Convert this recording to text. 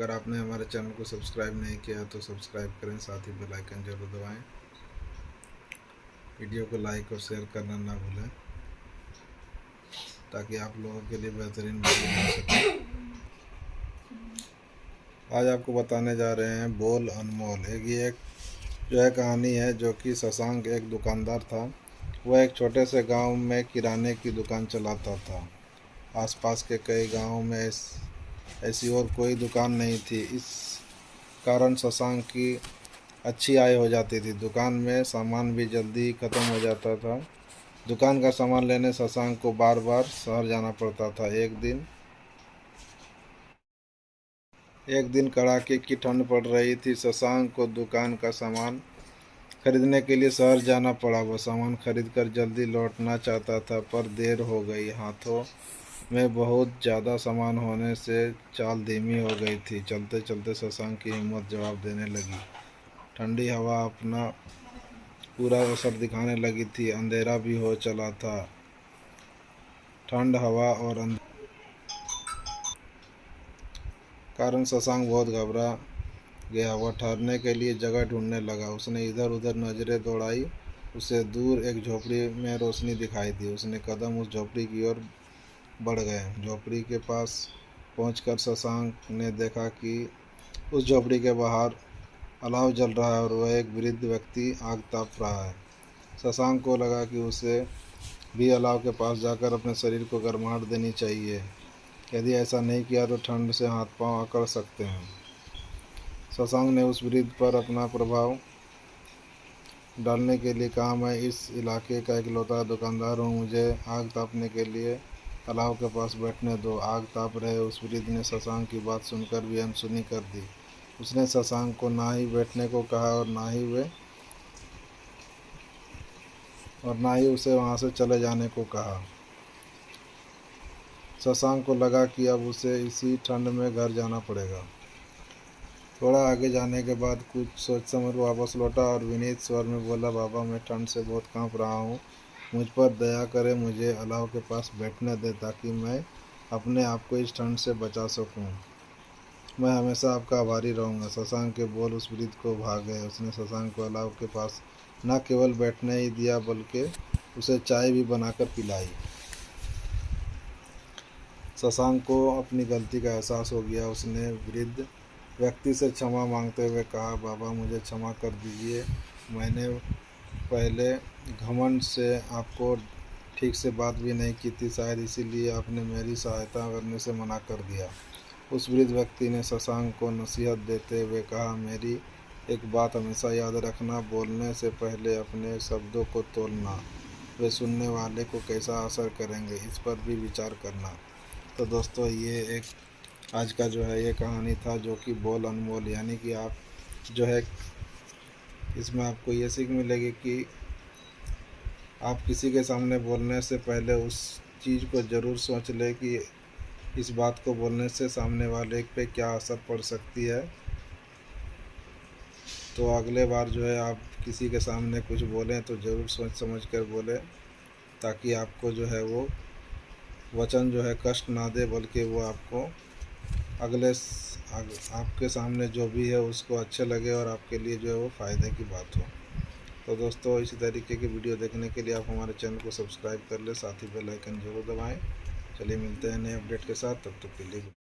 अगर आपने हमारे चैनल को सब्सक्राइब नहीं किया तो सब्सक्राइब करें, साथ ही बेल आइकन जरूर दबाएं। वीडियो को लाइक और शेयर करना ना भूलें ताकि आप लोगों के लिए बेहतरीन वीडियो बन सके। आज आपको बताने जा रहे हैं बोल अनमोल। एक जो है कहानी है, जो कि शशांक एक दुकानदार था। वह एक छोटे से गांव में किराने की दुकान चलाता था। आसपास के कई गांवों में ऐसी और कोई दुकान नहीं थी। इस कारण शशांक की अच्छी आय हो जाती थी। दुकान में सामान भी जल्दी ख़त्म हो जाता था। दुकान का सामान लेने शशांक को बार बार शहर जाना पड़ता था। एक दिन कड़ाके की ठंड पड़ रही थी। शशांक को दुकान का सामान खरीदने के लिए शहर जाना पड़ा। वह सामान खरीदकर जल्दी लौटना चाहता था, पर देर हो गई। हाथों में बहुत ज़्यादा सामान होने से चाल धीमी हो गई थी। चलते चलते शशांक की हिम्मत जवाब देने लगी। ठंडी हवा अपना पूरा असर दिखाने लगी थी। अंधेरा भी हो चला था। ठंड, हवा और कारण शशांक बहुत घबरा गया। वह ठहरने के लिए जगह ढूंढने लगा। उसने इधर उधर नजरें दौड़ाई। उसे दूर एक झोपड़ी में रोशनी दिखाई दी। उसने कदम उस झोपड़ी की ओर बढ़ गए। झोपड़ी के पास पहुंचकर शशांक ने देखा कि उस झोपड़ी के बाहर अलाव जल रहा है और वह एक वृद्ध व्यक्ति आग ताप रहा है। शशांक को लगा कि उसे भी अलाव के पास जाकर अपने शरीर को गर्माहट देनी चाहिए। यदि ऐसा नहीं किया तो ठंड से हाथ पांव अकड़ सकते हैं। शशांक ने उस वृद्ध पर अपना प्रभाव डालने के लिए कहा, मैं इस इलाके का इकलौता दुकानदार हूँ, मुझे आग तापने के लिए अलाव के पास बैठने दो। आग ताप रहे उस वृद्ध ने शशांक की बात सुनकर भी अनसुनी कर दी। उसने शशांक को ना ही बैठने को कहा और ना ही उसे वहाँ से चले जाने को कहा। शशांक को लगा कि अब उसे इसी ठंड में घर जाना पड़ेगा। थोड़ा आगे जाने के बाद कुछ सोच समझ वापस लौटा और विनीत स्वर में बोला, बाबा, मैं ठंड से बहुत कांप रहा हूँ, मुझ पर दया करें, मुझे अलाव के पास बैठने दें ताकि मैं अपने आप को इस ठंड से बचा सकूँ। मैं हमेशा आपका आभारी रहूँगा। शशांक के बोल उस वृद्ध को भा गए। उसने शशांक को अलाव के पास न केवल बैठने ही दिया बल्कि उसे चाय भी बनाकर पिलाई। शशांक को अपनी गलती का एहसास हो गया। उसने वृद्ध व्यक्ति से क्षमा मांगते हुए कहा, बाबा, मुझे क्षमा कर दीजिए, मैंने पहले घमंड से आपको ठीक से बात भी नहीं की थी, शायद इसीलिए आपने मेरी सहायता करने से मना कर दिया। उस वृद्ध व्यक्ति ने शशांक को नसीहत देते हुए कहा, मेरी एक बात हमेशा याद रखना, बोलने से पहले अपने शब्दों को तोलना, वे सुनने वाले को कैसा असर करेंगे, इस पर भी विचार करना। तो दोस्तों, ये एक आज का जो है ये कहानी था, जो कि बोल अनमोल, यानी कि आप जो है इसमें आपको ये सीख मिलेगी कि आप किसी के सामने बोलने से पहले उस चीज़ को ज़रूर सोच लें कि इस बात को बोलने से सामने वाले पे क्या असर पड़ सकती है। तो अगले बार जो है आप किसी के सामने कुछ बोलें तो ज़रूर सोच समझ कर बोलें, ताकि आपको जो है वो वचन जो है कष्ट ना दे, बल्कि वो आपको आपके सामने जो भी है उसको अच्छे लगे और आपके लिए जो है वो फ़ायदे की बात हो। तो दोस्तों, इसी तरीके की वीडियो देखने के लिए आप हमारे चैनल को सब्सक्राइब कर लें, साथ ही बेल आइकन जरूर दबाएं। चलिए मिलते हैं नए अपडेट के साथ, तब तक के लिए।